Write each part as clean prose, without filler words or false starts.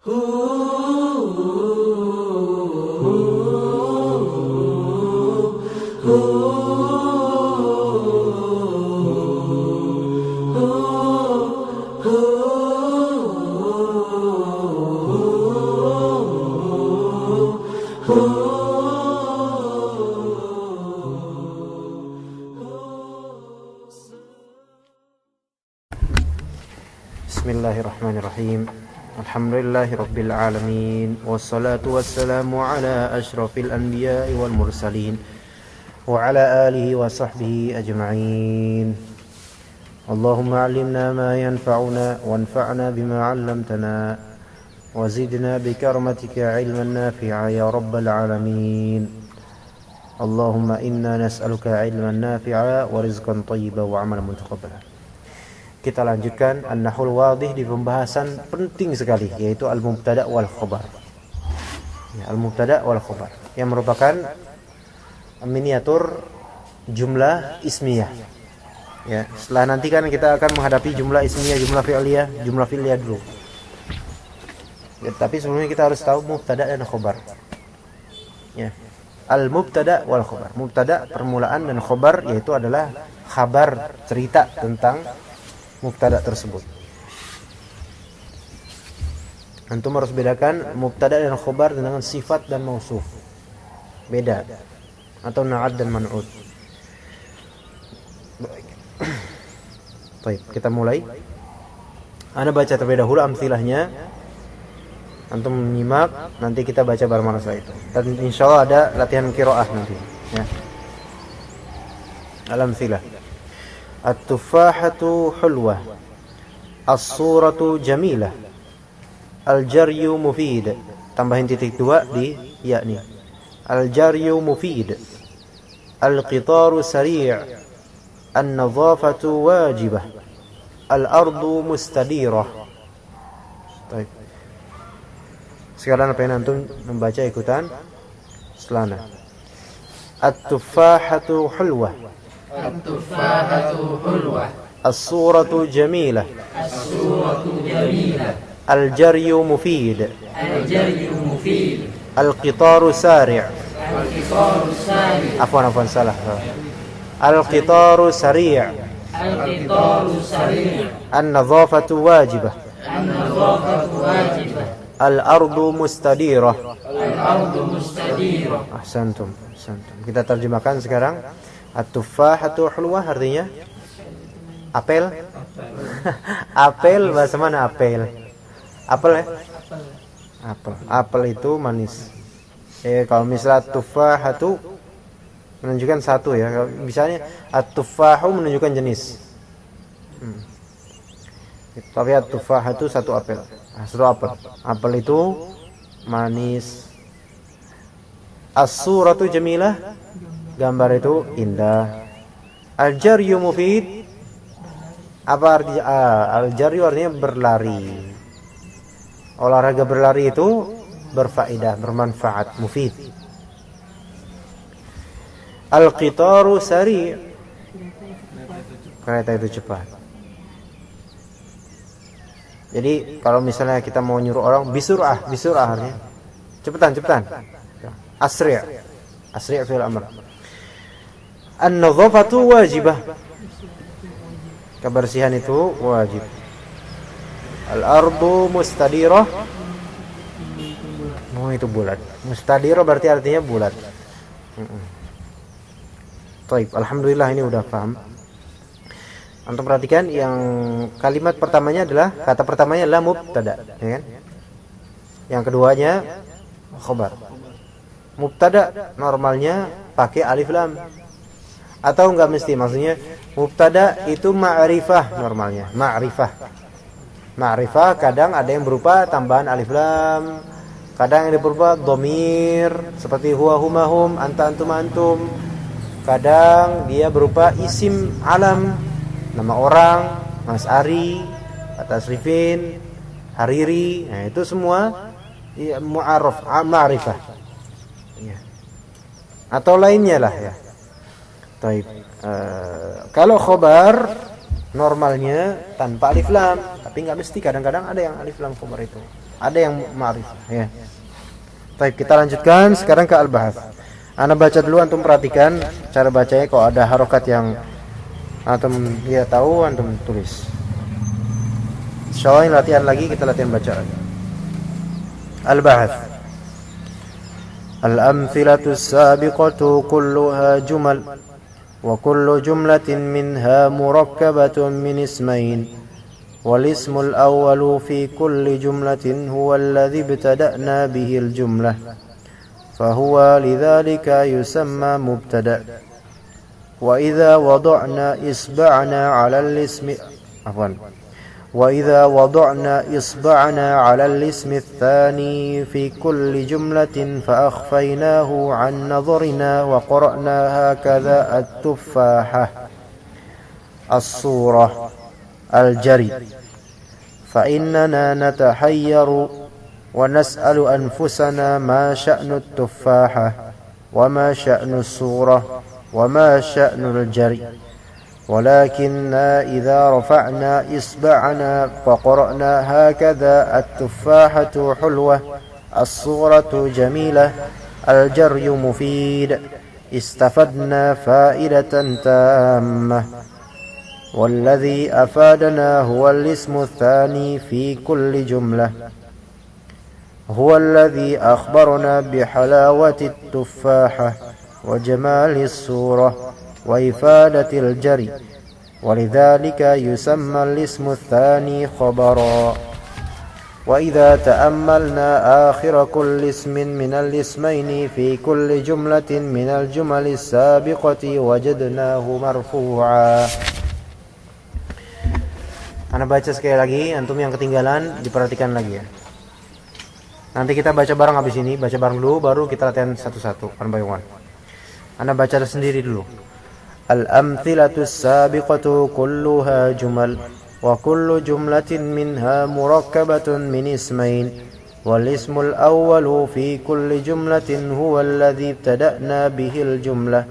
Bismillahirrahmanirrahim. Alhamdulillahirabbil alamin wassalatu wassalamu ala asyrafil anbiya'i wal mursalin wa ala alihi wa sahbihi ajma'in. Allahumma 'allimna ma yanfa'una wanfa'na bima 'allamtana wa zidna bi karamatika 'ilman nafi'a ya rabbal alamin. Allahumma inna nas'aluka 'ilman nafi'a wa rizqan thayyiban wa 'amalan mutaqabbala. Kita lanjutkan An-Nahul Wadih di pembahasan penting sekali, yaitu Al-Mubtada' wal Khobar. Ya, Al-Mubtada' wal Khobar yang merupakan miniatur jumlah ismiyah. Ya, setelah nanti kan kita akan menghadapi jumlah ismiyah, jumlah fi'liyah dulu. Ya, tapi sebelumnya kita harus tahu Mubtada' dan Khobar. Ya. Al-Mubtada' wal Khobar. Mubtada' permulaan dan Khobar yaitu adalah khabar, cerita tentang mubtada tersebut. Antum harus bedakan mubtada dan khobar dengan sifat dan mausuf. Beda. Atau na'at dan man'ut. Baik, kita mulai. Ana baca terlebih dahulu amthilahnya. Antum menyimak, nanti kita baca bareng-bareng setelah itu. Dan insyaallah ada latihan qiraah nanti, ya. Al-amthilah. At-tuffahatu hulwah, as-suratu jamilah, al-jaryu mufid. Tambahin titik 2 di ya nih. Al-jaryu mufid, al-qitaru sari', an-nadhafatu wajibah, al-ardu mustadirah. Baik. Sekarang apa yang antum membaca ikutan selana. At-tuffahatu hulwah, At-tuffahatu hulwah, as-suratu jamilah, as-suratu jamilah, al-jaryu mufid, al-jaryu mufid, al-qitaru sari', al-qitaru sari', afwan salah, al-qitaru sari', al-qitaru sari', an-nadhafatu wajibah, an-nadhafatu wajibah, al-ardu mustadirah, al-ardu mustadirah. Ahsantum. Kita terjemahkan sekarang. At-tuffahatu hulwah artinya apel. Apel bahasa mana apel? Apel ya? Apel itu manis. Kalau misalnya tuffahatu menunjukkan satu ya. Misalnya at-tuffahu menunjukkan jenis. Tapi at-tuffahatu satu apel. Satu apel. Apel itu manis. As-suratu jamilah, gambar itu indah. Al-jaryu mufid, apa artinya? Al-jaryu artinya berlari. Olahraga berlari itu berfaedah, bermanfaat, mufid. Al-qitaru sari', kereta itu cepat. Jadi kalau misalnya kita mau nyuruh orang bisur'ah artinya cepetan. Asri' fi'il amr. An-nadhafatu wajibah, kebersihan itu wajib. Al-ardu mustadirah, itu bulat. Mustadirah berarti artinya bulat. Baik, alhamdulillah ini udah paham. Antum perhatikan yang kalimat pertamanya adalah, kata pertamanya adalah mubtada, ya kan? Yang keduanya khobar. Mubtada normalnya pakai alif lam. Atau enggak mesti, maksudnya mubtada itu ma'rifah normalnya, ma'rifah. Ma'rifah kadang ada yang berupa tambahan alif lam, kadang yang berupa dhamir seperti huwa huma hum, anta antum antum. Kadang dia berupa isim alam, nama orang, Mas Ari, Tasrifin, Hariri. Nah, itu semua ya, mu'arraf, ma'rifah. Ya. Atau lainnya lah ya. Taib. Kalau khobar normalnya tanpa alif lam, tapi nggak mesti, kadang-kadang ada yang alif lam khabar itu, ada yang ma'rifah ya. Baik, kita lanjutkan sekarang ke al-bahats. Ana baca dulu, antum perhatikan cara bacanya. Kalau ada harokat yang antum tidak tahu, antum tulis. Insyaallah ini latihan lagi, kita latihan baca lagi. Al-bahats. Al-amthilatu as-sabiqatu kulluha jumal wa kullu jumlatin minha murakkabatun min ismain. والاسم الأول في كل جملة هو الذي ابتدأنا به الجملة فهو لذلك يسمى مبتدأ. وإذا وضعنا إصبعنا على الاسم الثاني في كل جملة فأخفيناه عن نظرنا وقرأنا هكذا التفاحة الصورة الجري فإننا نتحير ونسأل أنفسنا ما شأن التفاحة وما شأن الصورة وما شأن الجري. ولكننا إذا رفعنا إصبعنا فقرأنا هكذا التفاحة حلوة الصورة جميلة الجري مفيد استفدنا فائدة تامة. والذي أفادنا هو الاسم الثاني في كل جملة هو الذي أخبرنا بحلاوة التفاحة وجمال الصورة وإفادة الجري ولذلك يسمى الاسم الثاني خبرا. وإذا تأملنا آخر كل اسم من الاسمين في كل جملة من الجمل السابقة وجدناه مرفوعا. Ana baca sekali lagi, antum yang ketinggalan diperhatikan lagi ya. Nanti kita baca bareng habis ini, baca bareng dulu baru kita latihan satu-satu one by one. Ana baca sendiri dulu. Al-amthilatu as-sabiqatu kulluha jumal wa kullu jumlatin minha murakkabatun min ismain wal ismul awwalu fi kulli jumlatin huwa alladhi ibtada'na bihi al-jumlah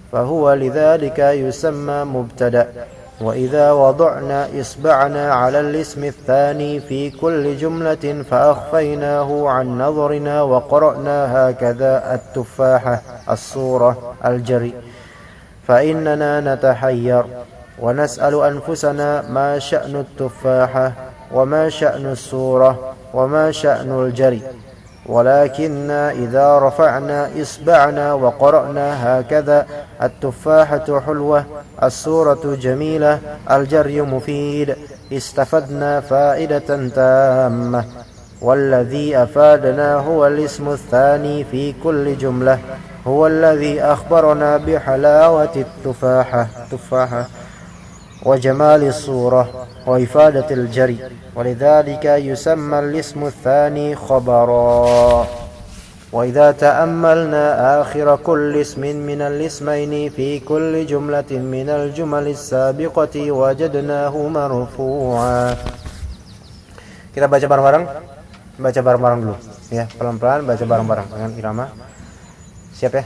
fa huwa lidzalika yusamma mubtada'. وإذا وضعنا إصبعنا على الاسم الثاني في كل جملة فأخفيناه عن نظرنا وقرأنا هكذا التفاحة الصورة الجري فإننا نتحير ونسأل أنفسنا ما شأن التفاحة وما شأن الصورة وما شأن الجري. ولكننا إذا رفعنا إصبعنا وقرأنا هكذا التفاحة حلوة الصورة جميلة الجري مفيد استفدنا فائدة تامة. والذي أفادنا هو الاسم الثاني في كل جملة هو الذي أخبرنا بحلاوة التفاحة وجمال الصورة وإفادة الجري ولذلك يسمى الاسم الثاني خبرا. وإذا تأملنا آخر كل اسم من الاسمين في كل جملة من الجمل السابقة وجدناه مرفوعا. Kita baca bareng-bareng. Baca bareng-bareng dulu ya, pelan-pelan baca bareng-bareng dengan irama. Siap ya?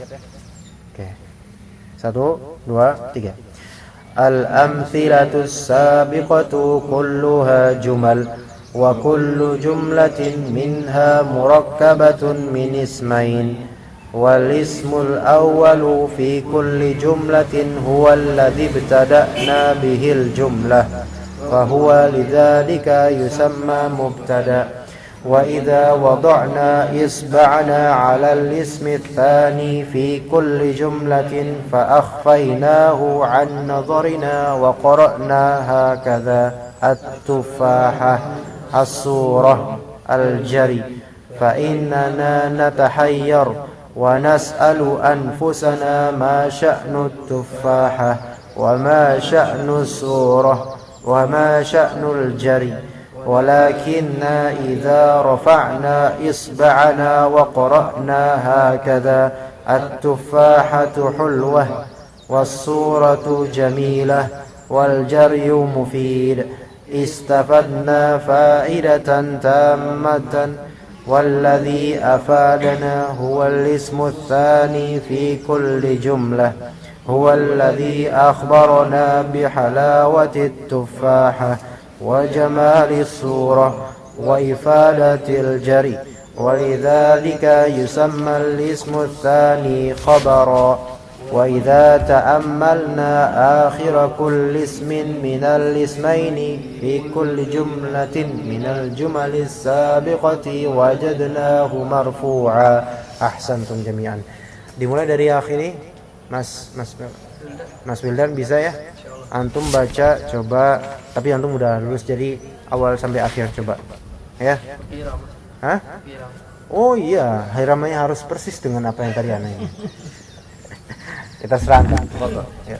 Oke. 1 2 3. Al-amthilatu as-sabiqatu kulluha jumal wa kullu jumlatin minha murakkabatun min ismain wal ismul awwalu fi kulli jumlatin huwa alladhi ibtada'na bihil jumlah fa huwa lidzalika yusamma mubtada'. وإذا وضعنا إصبعنا على الاسم الثاني في كل جملة فأخفيناه عن نظرنا وقرأنا هكذا التفاحة الصورة الجري فإننا نتحير ونسأل أنفسنا ما شأن التفاحة وما شأن الصورة وما شأن الجري. ولكننا إذا رفعنا إصبعنا وقرأنا هكذا التفاحة حلوة والصورة جميلة والجري مفيد استفدنا فائدة تامة. والذي أفادنا هو الاسم الثاني في كل جملة هو الذي أخبرنا بحلاوة التفاحة وجمال الصورة وإفادة الجري ولذلك يسمى الاسم الثاني خبرا وإذا تأملنا آخر كل اسم من الاسمين في كل جملة من الجمل السابقة وجدناه مرفوعا. أحسنتم جميعا. Dimulai dari akhir ini, Mas Wildan bisa ya? Antum baca coba, tapi antum udah lulus jadi awal sampai akhir coba. Ya? Hah? Oh iya, hiramanya harus persis dengan apa yang tadi aneh. Kita serangkan. Ya.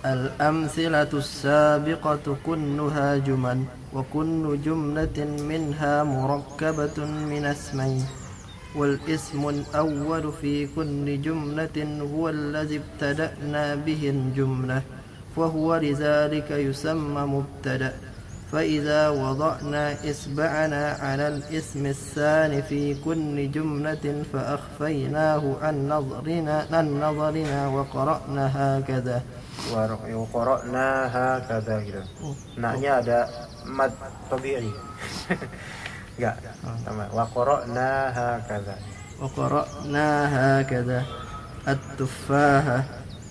الأمثلة السابقة كلها جمل وكل جملة منها مركبة من اسمين والاسم الأول في كل جملة هو الذي ابتدأنا به الجملة فهو لذلك يسمى مبتدأ فإذا وضعنا إصبعنا على الاسم الثاني في كل جملة فأخفيناه عن نظرنا وقرأنا هكذا gitu. Naknya ada mad tabi'i. Enggak, sama wa qara'na هكذا التفاحة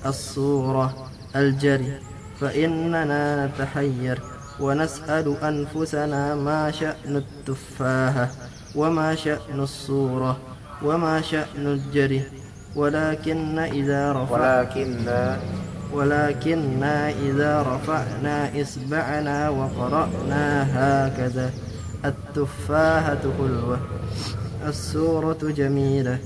الصورة الجري فإننا نتحير ونسأل أنفسنا ما شأن التفاحة وما شأن الصورة وما شأن الجري ولكننا إذا رفعنا إصبعنا وقرأنا هكذا التفاحة حلوة الصورة جميلة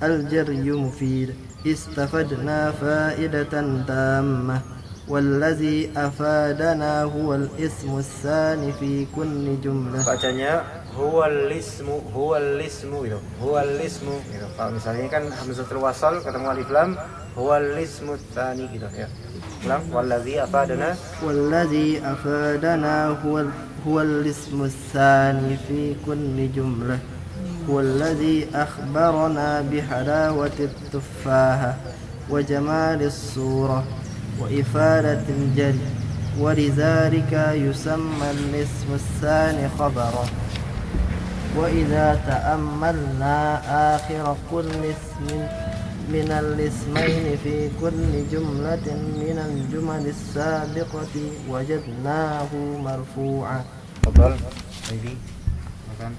الجري مفيد استفدنا فائدة تامة والذي أفادنا هو الاسم الثاني في كل جملة. Bacanya huwal ismu gitu. Kalau misalnya kan hamzatul wasal ketemu alif lam, huwal ismu tsani gitu ya. Ulang, wallazi afadana huwa al-ismu tsani fi kulli jumlah. والذي أخبرنا بحلاوة التفاحة وجمال الصورة وإفادة الجري ولذلك يسمى الاسم الثاني خبرا وإذا تأملنا آخر كل اسم من الاسمين في كل جملة من الجمل السابقة وجدناه مرفوعا. تفضل أيدي مكان.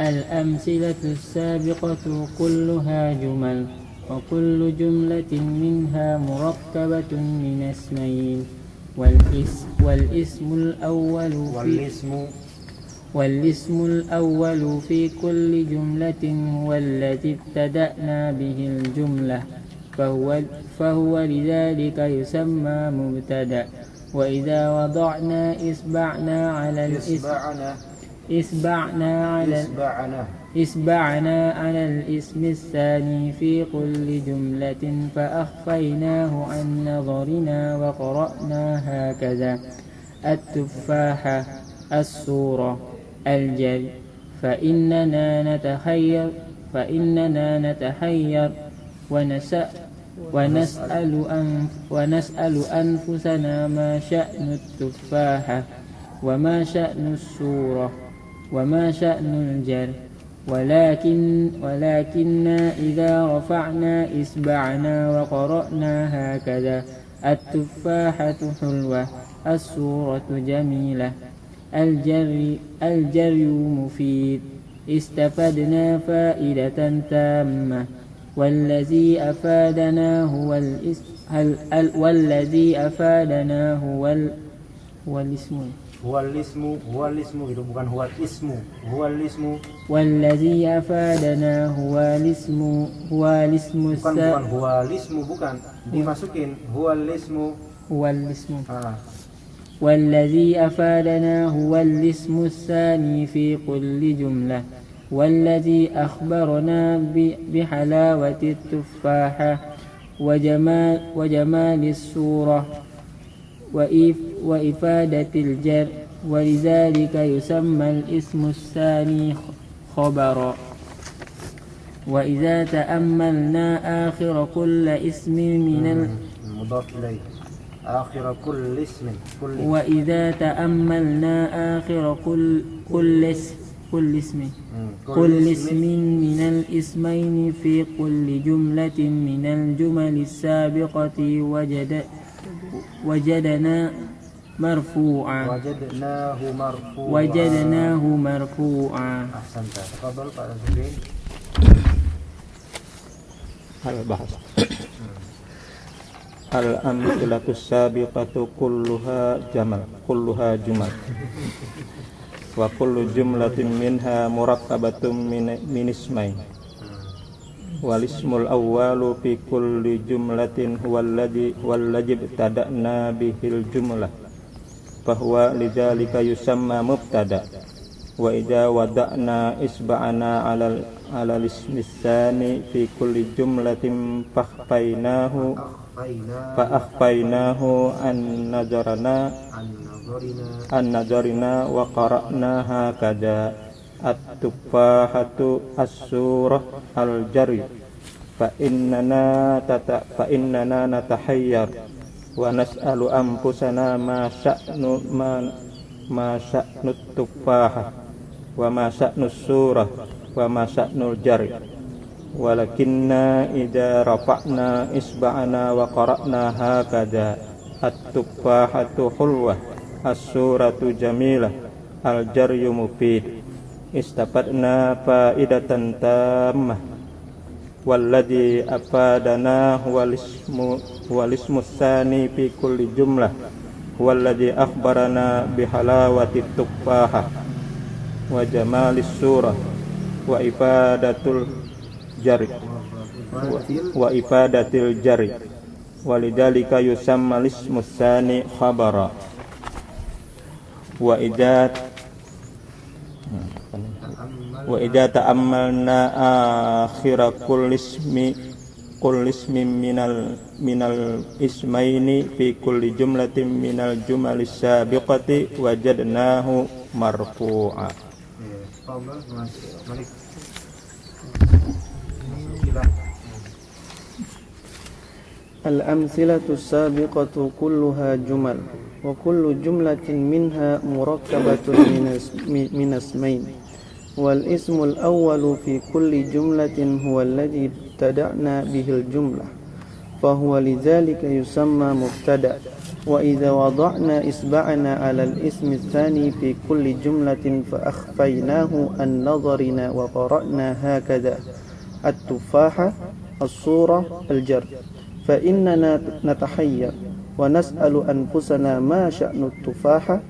الأمثلة السابقة كلها جمل وكل جملة منها مركبة من اسمين والاسم الأول في كل جملة هو الذي ابتدأنا به الجملة فهو لذلك يسمى مبتدأ وإذا وضعنا إصبعنا على الاسم الثاني في كل جملة فأخفيناه عن نظرنا وقرأنا هكذا التفاحة الصورة الجري فإننا نتحير ونسأل أنفسنا ما شأن التفاحة وما شأن الصورة وما شأن الجر ولكننا إذا رفعنا إصبعنا وقرأنا هكذا التفاحة حلوة الصورة جميلة الجري مفيد استفدنا فائدة تامة والذي أفادنا هو الاسم itu bukan huwal ismu. والذي أفادنا هو الاسم bukan huwal ismu, bukan dimasukin huwal ismu. والذي أفادنا هو الاسم الثاني في كل جملة والذي أخبرنا بحلاوة التفاحة وجمال الصورة وإفادة الجر ولذلك يسمى الاسم الثاني خبرا وإذا تأملنا آخر كل اسم من مضاف إليه آخر كل اسم وإذا تأملنا آخر كل اسم من الاسمين في كل جملة من الجمل السابقة وجدناه مرفوعا. أحسنت. تفضل Pak Razudin. Al-bahas. Al-amthilatu sabiqatu kulluha jumal. Wa kullu jumlatin minha murakkabatun min ismain. Wal ismul awwalu fi kulli jumlatin huwallazi ibtada'na bihil jumlah. Fahuwa lidzalika yusamma mubtada. Wa idza wada'na isba'ana 'alal ismi tsani fi kulli jumlatin fakhfainahu an-nazarina wa qara'naha kada at-tufahatu as-surah al-jari fa innana natahayyar wa nas'alu anfusana ma sya'nu tufahah wa ma sya'nu surah wa ma sya'nul jari walakinna idza rafa'na isba'ana wa qara'na hakadha at-tufahatu hulwah as-suratu jamilah al-jaryu mufid istafadna faidatan tammah walladhi afadana wal ismu tsani fi kulli jumlah walladhi akhbarana bihalawati tufahah wa jamalis surah wa ifadatul jari wa ifadatil jari walidhalika yusamma ismu tsani khabara wa idza ta'ammalna akhira kulli ismin minal ismaini fi kulli jumlatin minal jumalis sabiqati wajadnahu marfu'a. الأمثلة السابقة كلها جمل وكل جملة منها مركبة من اسمين والاسم الأول في كل جملة هو الذي ابتدأنا به الجملة فهو لذلك يسمى مبتدأ وإذا وضعنا إصبعنا على الاسم الثاني في كل جملة فأخفيناه عن نظرنا وقرأنا هكذا التفاحة الصورة الجر فإننا نتحير ونسأل أنفسنا ما شأن التفاحة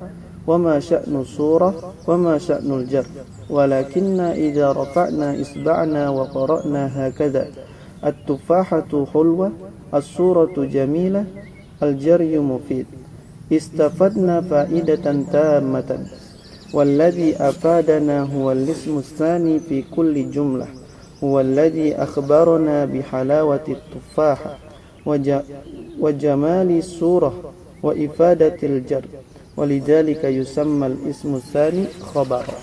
وما شأن الصورة وما شأن الجر ولكننا إذا رفعنا إصبعنا وقرأنا هكذا التفاحة حلوة الصورة جميلة الجري مفيد استفدنا فائدة تامة والذي أفادنا هو الاسم الثاني في كل جملة هو الذي أخبرنا بحلاوة التفاحة وجمال الصورة وإفادة الجر ولذلك يسمى الاسم الثاني خبرا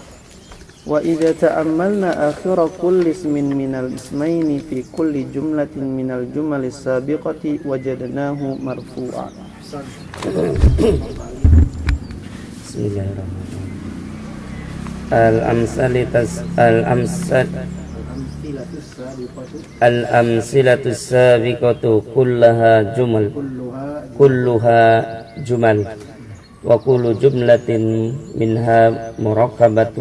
وإذا تأملنا آخر كل اسم من الاسمين في كل جملة من الجمل السابقة وجدناه مرفوعا. بسم الله الرحمن الرحيم. الأمثلة السابقة كلها جمل وكل جملة منها مركبة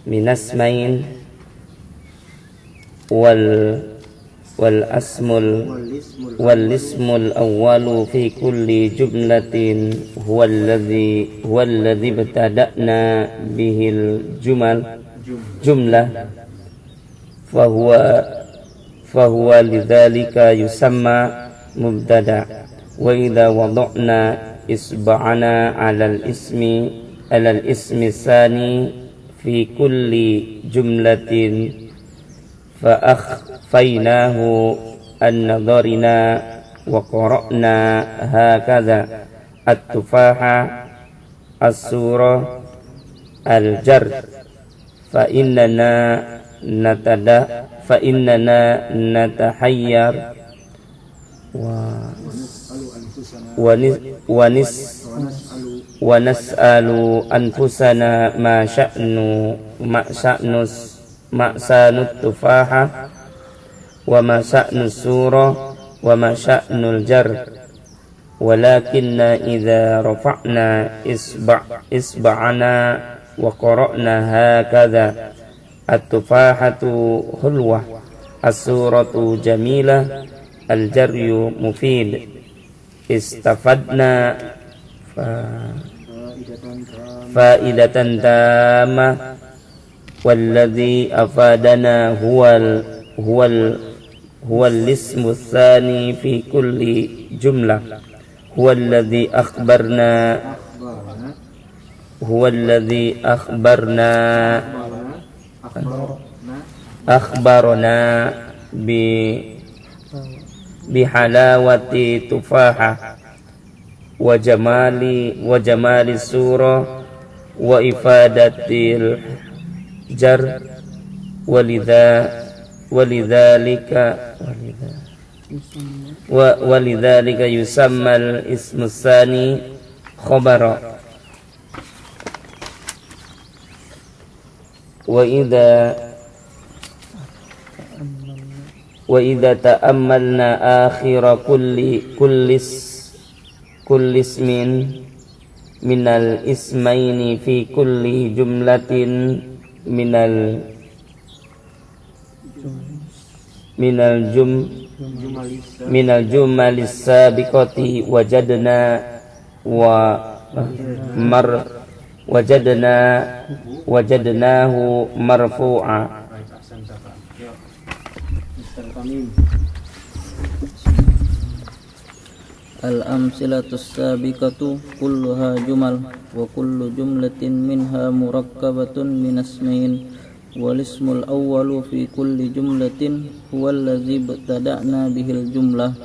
من اسمين والاسم الأول في كل جملة هو الذي ابتدأنا به الجملة فهو لذلك يسمى مبتدأ وإذا وضعنا إصبعنا على الاسم الثاني في كل جملة فأخفيناه عن نظرنا وقرأنا هكذا التفاحة الصورة الجر fa innana natahayyar wa nas'alu anfusana ma sha'nut tufaha wa ma sha'nus surah wa ma sha'nul jar walakinna idza rafa'na isba'ana wa qara'na hakadha at-tufahatu hulwah as-suratu jamilah al-jaryu mufid istafadna faidatan tamah walladhi afadana huwal ismu tsani fi kulli jumlah huwalladhi akhbarana bihalawati tufaha wa jamali surah wa ifadatil jar walidhalika yusammal ismu tsani khabara wa idza ta'ammalna akhira kulli ismin minal ismaini fi kulli jumlatin minal jumalis sabiqati wajadnahu marfu'a. Al-amsilatu sabiqatu kulluha jumal wa kullu jumlatin minha murakkabatun min asmain wal ismul awwalu fi kulli jumlatin huwa allazi ibtada'na bihil jumlah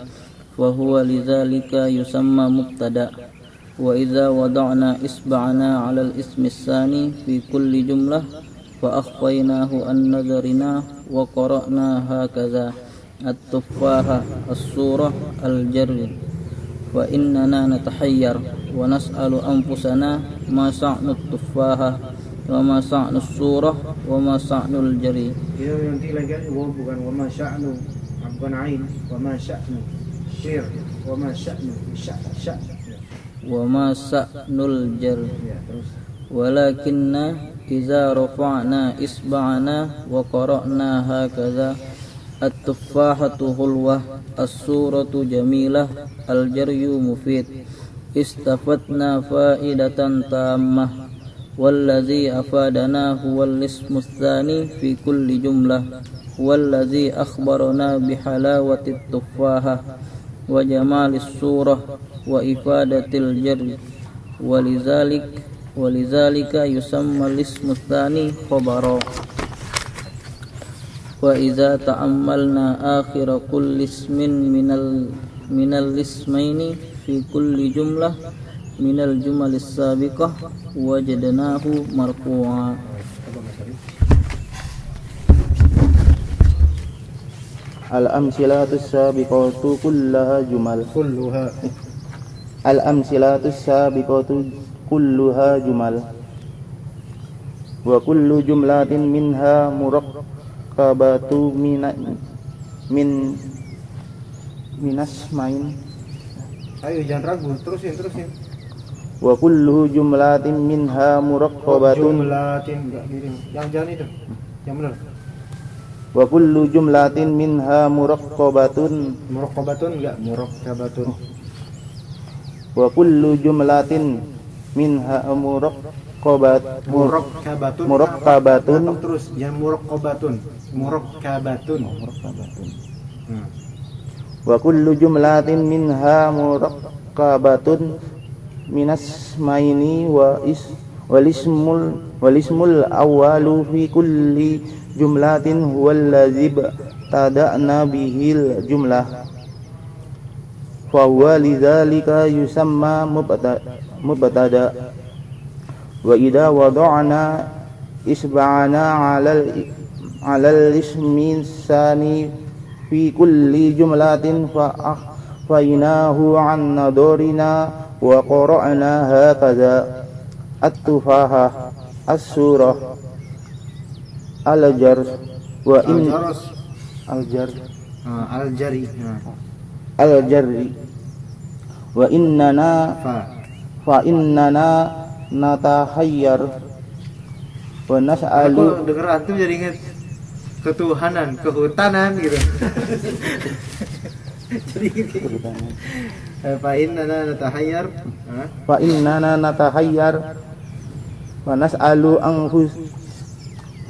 wa huwa lidzalika yusamma mubtada wa idza wada'na isba'ana 'ala al-ismi tsani fi kulli jumlah fa akhfaynahu an nadarina wa qara'na hakaza at-tufaha as-surah al-jarr wa innana natahayyar wa nas'alu anfusana ma sa'nut tufaha wa ma sa'nus surah wa ma sa'nul jari. Itu nanti lagi bukan wa ma sya'nu, bukan ain, wa ma sya'nu syir, wa ma sya'nu sya' wa ma sa'nul jar. Walakinna idza rafa'na isba'ana wa qara'na hakadha at-tufahatu hulwah as-suratu jamilah al-jaryu mufid istafatna faidatan tammah wallazi afadana huwal ismu tsani fi kulli jumlah wallazi akhbarana bihalawati at-tufaha wa jamalis surah wa ifadatil jarri walizalika yusamma al-ismu tsani khabara. Wa idza ta'ammalna akhira kulli ismin minal ismaini fi kulli jumlah minal jumalis sabiqah wajadnahu marfu'a. Al-amsilatu sabiqatu kulluha jumal. Al-amsilatu sabiqatu kulluha jumal wa kullu jumlatin minha murakkabatu minas main. Ayo jangan ragu, terusin. Wa kullu jumlatin minha murakkabatun. Enggak miring. Yang jangan itu. Yang benar. Wa kullu jumlatin minha murakkabatun. Murakkabatun enggak murakkabatun. Wa kullu jumlatin minha murakkabatun terus yang murakkabatun. Wa kullu jumlatin minha murakkabatun minas maini wal ismul awwalu fi kulli jumlatin huwallazi tada'na bihil jumlah fa huwa lidzalika yusamma mubtada wa idza wada'na isba'ana 'alal ismi tsani fi kulli jumlatin fa akhfainahu 'an nadorina wa qara'na hakadha at-tufaha as-surah al-jar wa in al-jari al-jarri wa innana fa innana natahayyar wa nas'alu. Aku denger antum jadi ingat ketuhanan, kehutanan gitu. Jadi fa innana natahayyar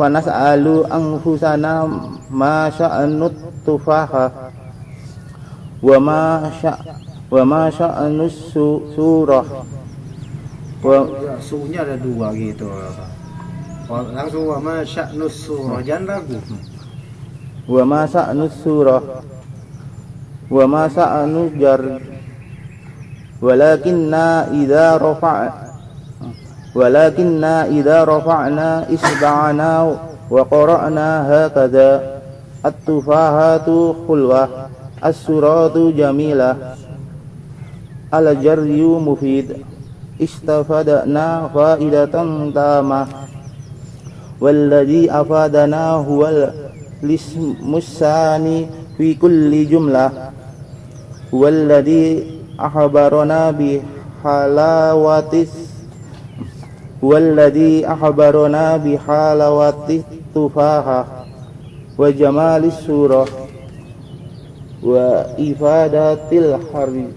wa nas'alu anfusana ma sya'nut tufaha wa ma sya'nus surah wa sunya ada dua gitu. Langsung wa ma sya'nus surah, jangan ragu. wa ma sya'nus surah wa ma sya'nus jar walakinna idza rafa'na isba'ana wa qara'na hakadha at-tufahatu khulwah as-suratu jamilah al-jaryu mufid istafadna faidatan tamah walladhi afadana huwal lismusani fi kulli jumlah walladhi ahbarana bi halawati tufaha wa jamalis surah wa ifadatil hari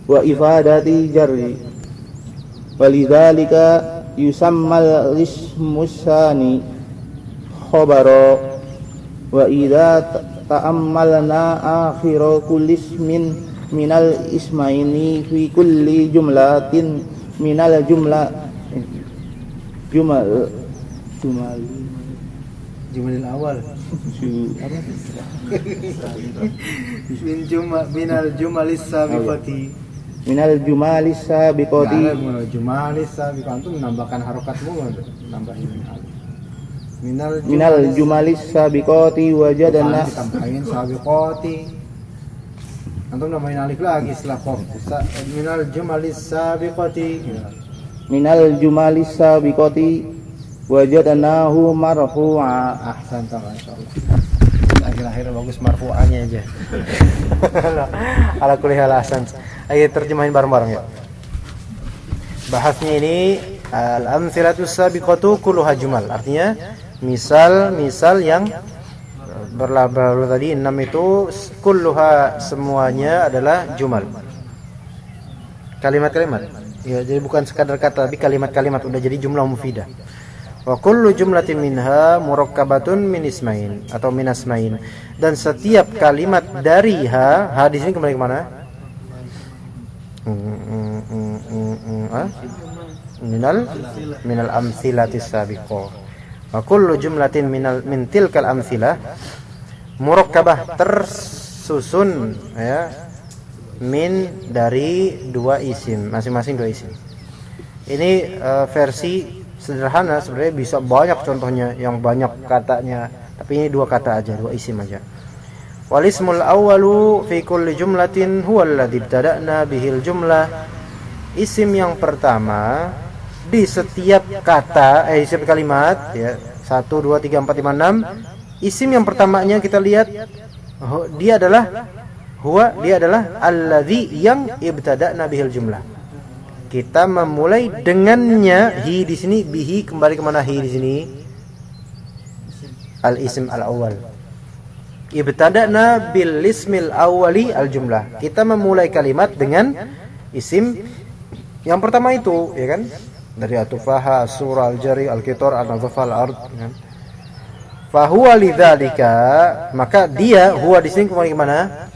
wa ifadati jarri walidzalika yusammal ismusani khabara wa idza ta'ammalna akhira kulli ismin minal ismaini fi kulli jumlatin minal Jumalil awal. Minal jumalis sabiqati. Minal jumalis sabiqati. Jumalis sabiqati antum menambahkan harokatmu nambahin alif. Minal jumalis sabiqati wajadna tambahin sabiqati. Antum nambahin alif lagi setelah qaf. Minal jumalis sabiqati. Minal jumalis sabiqati wajadnahu marfu'a. Ahsan, masyaallah. Akhir-akhir bagus marfu'annya aja. Ala kulli hal ahsan. Ayo terjemahin bareng-bareng ya. Bahasnya ini al-amtsilatus sabiqatu kulluha jumal. Artinya misal-misal yang berlalu tadi 6 itu kulluha semuanya adalah jumal. Kalimat-kalimat. Ya, jadi bukan sekadar kata tapi kalimat-kalimat udah jadi jumlah mufidah. Wa kullu jumlatin minha murakkabatun min ismain atau min asmain, dan setiap kalimat dari ha di sini kembali ke mana? Minal amtsilatis sabiqah. Wa kullu jumlatin min tilkal amtsilah murakkabah, tersusun ya, min dari dua isim, masing-masing dua isim. Ini versi sederhana, sebenarnya bisa banyak contohnya yang banyak katanya, tapi ini dua kata aja, dua isim aja. Wal ismul awwalu fi kulli jumlatin huwa alladhi ibtada'na bihil jumlah. Isim yang pertama di setiap kata, setiap kalimat ya, 1 2 3 4 5 6. Isim yang pertamanya kita lihat dia adalah alladhi yang ibtada'na bihil jumlah. Kita memulai dengannya. Hi di sini bihi, kembali ke mana hi di sini? Al-ism al-awwal. Ibtada'na bil ismil awwali al-jumlah. Kita memulai kalimat dengan isim yang pertama itu, ya kan? Dari atufaha, as-surah, al-jari, al-qitar, an-nadhafa, al-ard, ya kan? Fa huwa lidzalika, maka dia huwa di sini kembali ke mana?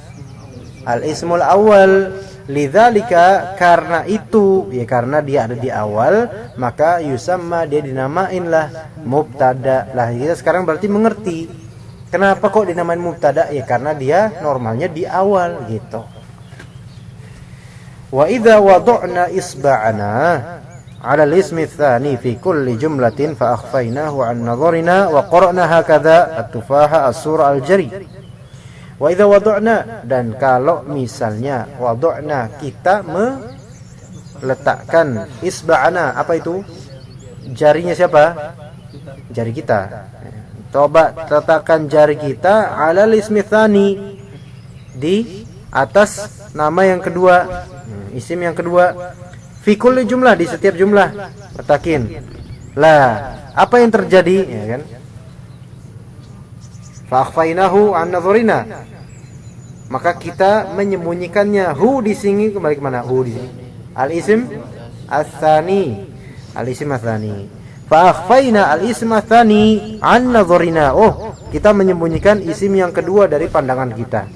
Al-ismul awwal. Lidzalika, karena itu, ya karena dia ada di awal, maka yusamma, dia dinamain lah mubtada. Lah kita sekarang berarti mengerti kenapa kok dinamain mubtada, ya karena dia normalnya di awal gitu. Wa idza wada'na isba'ana, ala al-ismi tsani fi kulli jumlatin fa akhfainahu an nadharina wa qara'na hakadha at-tufaha as-surah al-jari. Wa idza wada'na, dan kalau misalnya wada'na, kita meletakkan isba'ana, apa itu? Jarinya siapa? Jari kita. Coba letakkan jari kita ala al-ismi tsani, di atas nama yang kedua, isim yang kedua, fi kulli jumlah, di setiap jumlah letakin. Lah, apa yang terjadi, ya kan? Fa akhfainahu an nadharina, maka kita menyembunyikannya. Hu di sini kembali ke mana? Hu di sini. Al-ism ats-tsani. Al-ism ats-tsani. Fa akhfaina al-ism ats-tsani an nadharina. Oh, kita menyembunyikan isim yang kedua dari pandangan kita.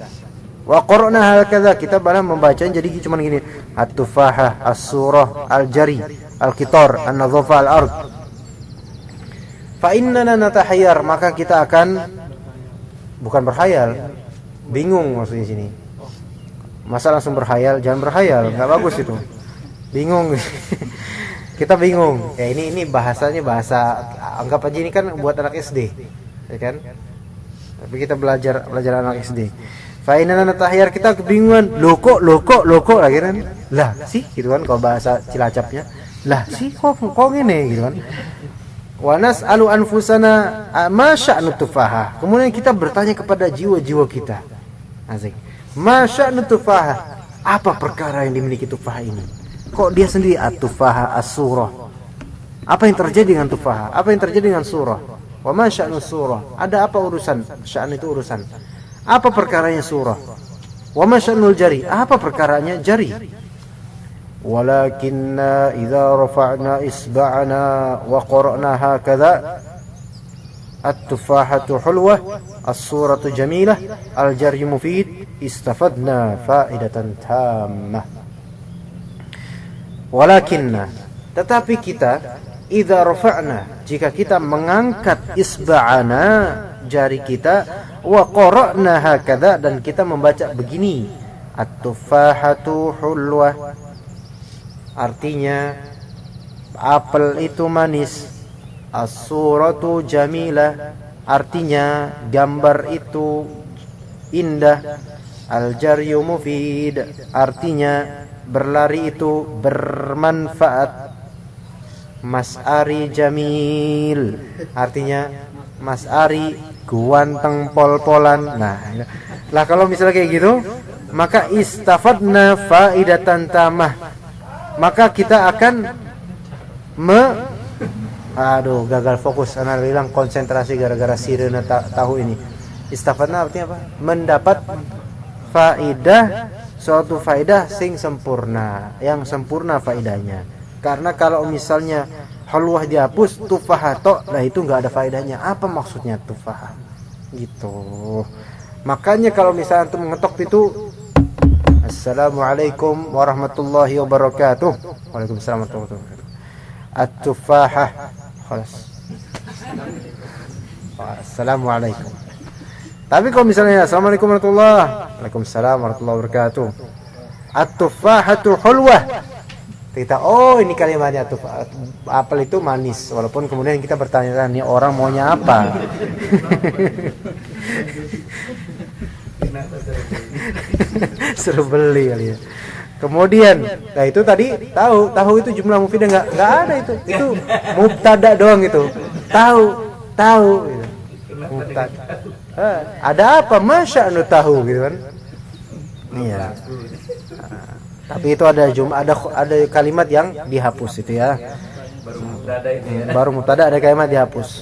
Wa qara'na hakadha, kita malah membaca jadi cuma gini. At-tufahah, as-surah, al-jari, al-qitar, an-nadhafa, al-ard. Fa innana natahayyar, maka kita akan, bukan berhayal, bingung maksudnya sini. Masa langsung berhayal? Jangan berhayal, enggak bagus itu. Bingung. Kita bingung. Ya ini bahasanya bahasa, anggap aja ini kan buat anak SD, ya kan? Tapi kita belajar anak SD. Fa inna natahayyar, kita kebingungan. Loh kok lagi kan? Lah sih gitu kan, kalau bahasa Cilacapnya. Lah sih kok ngene gitu kan. Wa nas'alu anfusana ma sya'nu tufaha. Kemudian kita bertanya kepada jiwa-jiwa kita. Asik. Ma sya'nu tufaha. Apa perkara yang dimiliki tufaha ini? Kok dia sendiri at-tufaha as-surah? Apa yang terjadi dengan tufaha? Apa yang terjadi dengan surah? Wa ma sya'nu surah. Ada apa urusan? Sya'an itu urusan. Apa perkaranya surah? Wa ma sya'nul jari. Apa perkaranya jari? Walakinna idza rafa'na isba'ana wa qara'na hakadha at-tufahatu hulwah, as-suratu jamilah, al-jaryu mufid, istafadna faidatan tammah. Walakinna, tetapi kita, idza rafa'na, jika kita mengangkat isba'ana, jari kita, wa qara'na hakadha, dan kita membaca begini, at-tufahatu hulwah, artinya apel itu manis, as-suratu jamilah, artinya gambar itu indah, al-jaryu mufid, artinya berlari itu bermanfaat, mas'ari jamil, artinya mas'ari guanteng pol-polan. Nah, lah kalau misalnya kayak gitu, maka istafadna faidatan tamah, maka kita akan gagal fokus, ana bilang konsentrasi gara-gara sirena tahu ini. Istafadna artinya apa? Mendapat faidah, suatu faidah sing sempurna, yang sempurna faidahnya. Karena kalau misalnya halwah dihapus, tufaha tok, nah itu enggak ada faidahnya. Apa maksudnya tufaha? Gitu. Makanya kalau misalnya antum mengetok itu Assalamualaikum warahmatullahi wabarakatuh. Waalaikumsalam warahmatullahi wabarakatuh. At-tufahah. Khalas. Assalamualaikum. Tapi kalau misalnya Assalamualaikum warahmatullahi wabarakatuh, Waalaikumsalam warahmatullahi wabarakatuh. At-tufahatu hulwah. Kita ini kalimatnya tufah. Apel itu manis, walaupun kemudian kita bertanya, nih orang maunya apa? Suruh beli kali ya. Kemudian, nah itu tadi tahu itu jumlah mufidah enggak ada itu mubtada doang itu. Tahu gitu. Mubtada. Ada apa? Masya'nu tahu gitu kan. Iya. Tapi itu ada kalimat yang dihapus itu ya. Baru mubtada ada kalimat dihapus.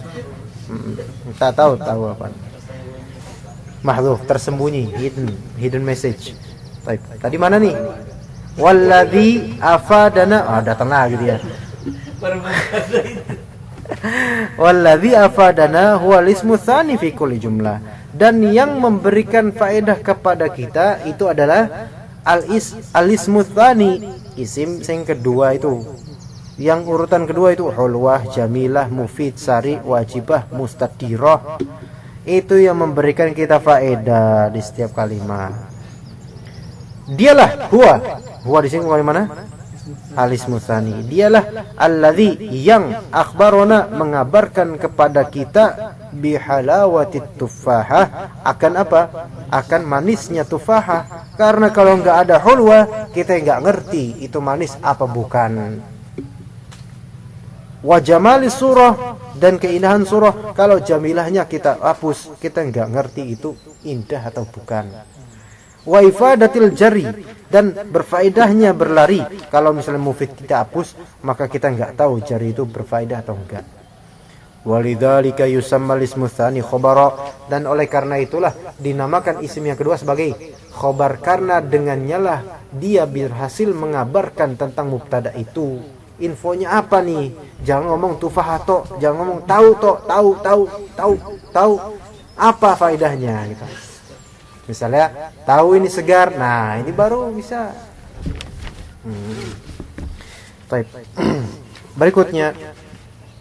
Kita tahu apa. Mahdhuf, tersembunyi, hidden message. Baik. Tadi mana nih? Walladzi afadana, datang lagi dia. Walladzi afadana huwal ismu tsani fi kulli jumlah. Dan yang memberikan faedah kepada kita itu adalah al-ismu tsani, isim yang kedua itu. Yang urutan kedua itu hulwah, jamilah, mufid, sari, wajibah, mustadirah. Itu yang memberikan kita faedah di setiap kalimat. Dialah huwa di sini dari mana? Al-ismu tsani. Dialah alladzi yang akhbarona mengabarkan kepada kita bihalawatit tufahah, akan apa? Akan manisnya tufahah. Karena kalau enggak ada hulwa, kita enggak ngerti itu manis apa bukan. Wa jamali surah, dan keindahan surah, kalau jamilahnya kita hapus, kita enggak ngerti itu indah atau bukan. Wa ifadatil jari, dan berfaedahnya berlari, kalau misalnya mufid kita hapus, maka kita enggak tahu jari itu berfaedah atau enggak. Walidzalika yusammal ismu tsani khabara, dan oleh karena itulah dinamakan isim yang kedua sebagai khabar, karena dengannya lah dia berhasil mengabarkan tentang mubtada itu. Infonya apa nih? Jangan ngomong tufah to, jangan ngomong tahu to, tahu. Apa faedahnya gitu. Misalnya tahu ini segar, nah ini baru bisa. Baik. Berikutnya,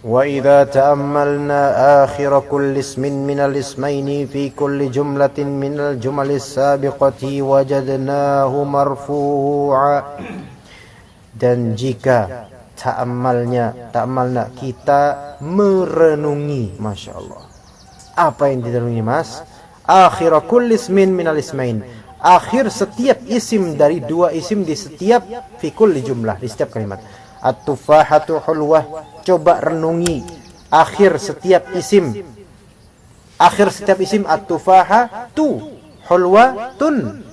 wa idza ta'ammalna akhir kulli ismin minal ismaini fi kulli jumlatin minal jumalis sabiqati wajadnahu marfu'a. Dan jika ta'ammalna kita merenungi, Masya Allah. Apa yang direnungi mas? Akhir kulli ismin minal ismain, akhir setiap isim dari dua isim di setiap fi kulli jumlah, di setiap kalimat. At-tufahatu hulwah, coba renungi akhir setiap isim. Akhir setiap isim at-tufahatu hulwatun.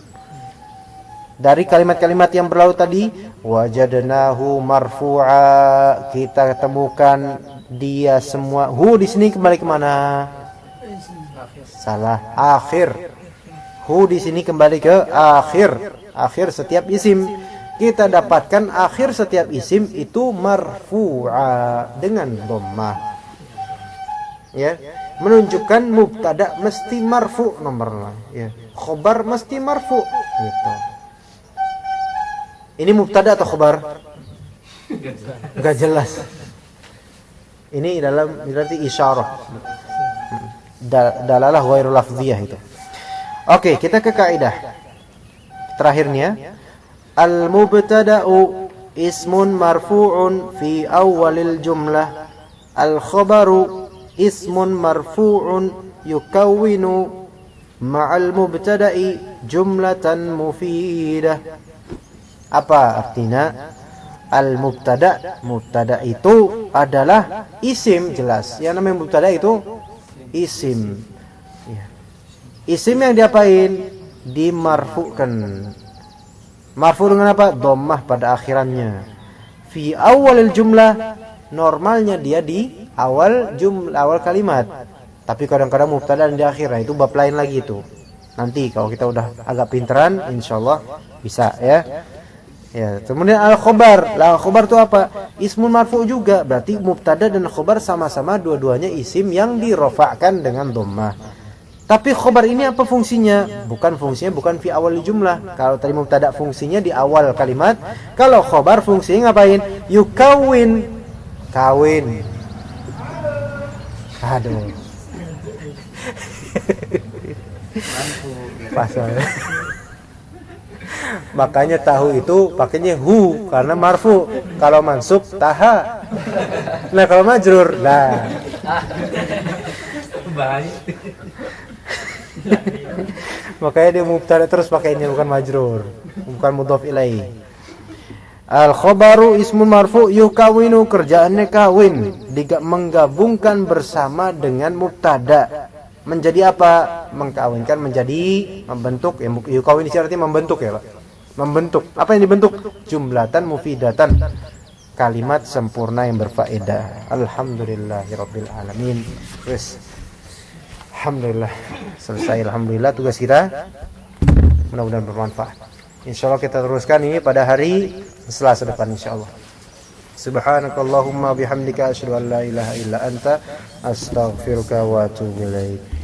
Dari kalimat-kalimat yang berlalu tadi, wajadnahu marfu'a, kita temukan dia semua. Hu di sini kembali kemana? Salah, akhir. Hu di sini kembali ke akhir. Akhir setiap isim. Kita dapatkan akhir setiap isim itu marfu'a dengan dhammah. Ya, menunjukkan mubtada mesti marfu nomornya. Ya, khobar mesti marfu. Gitu. Ini mubtada atau khobar? Enggak jelas. Ini dalam berarti isyarah. Dalalah ghairul lafziyah itu. Oke, kita ke kaidah terakhirnya. Al-mubtada'u ismun marfu'un fi awwalil jumlah. Al-khabaru ismun marfu'un yukawwinu ma'al mubtada'i jumlatan mufidah. Apa artinya? Al-mubtada, mubtada itu adalah isim, jelas. Yang namanya mubtada itu isim. Ya. Isim yang diapain? Dimarfu'kan. Marfu dengan apa? Dhammah pada akhirannya. Fi awalil jumlah, normalnya dia di awal awal kalimat. Tapi kadang-kadang mubtada di akhir. Nah, itu bab lain lagi itu. Nanti kalau kita udah agak pinteran, insyaallah bisa ya. Ya, kemudian al-khobar. Al-khobar itu apa? Ismun marfu juga. Berarti mubtada dan khobar sama-sama dua-duanya isim yang dirofakkan dengan dhammah. Tapi khobar ini apa fungsinya? Bukan fi awal jumlah. Kalau tadi mubtada fungsinya di awal kalimat, kalau khobar fungsinya ngapain? Yukawin, kawin. Aduh. Pasal. Makanya tahu itu pakainya hu karena marfu. Kalau mansub taha. Nah, kalau majrur lah. Makanya dia mubtada terus pakainya, bukan majrur, bukan mudhaf ilaih. Al-khabaru ismun marfu yukawinu, kerjaannya kawin, menggabungkan bersama dengan mubtada. Menjadi apa? Mengkawinkan, menjadi membentuk. Ya, yukawin ini artinya membentuk ya, Pak. Membentuk. Apa yang dibentuk? Jumlatan mufidatan. Kalimat sempurna yang berfaedah. Alhamdulillahirabbil alamin. Terus alhamdulillah selesai, alhamdulillah tugas kita, mudah-mudahan bermanfaat. Insyaallah kita teruskan ini pada hari Selasa depan insyaallah. Subhanakallahumma bihamdika asyhadu an la ilaha illa anta astaghfiruka wa atubu ilaik.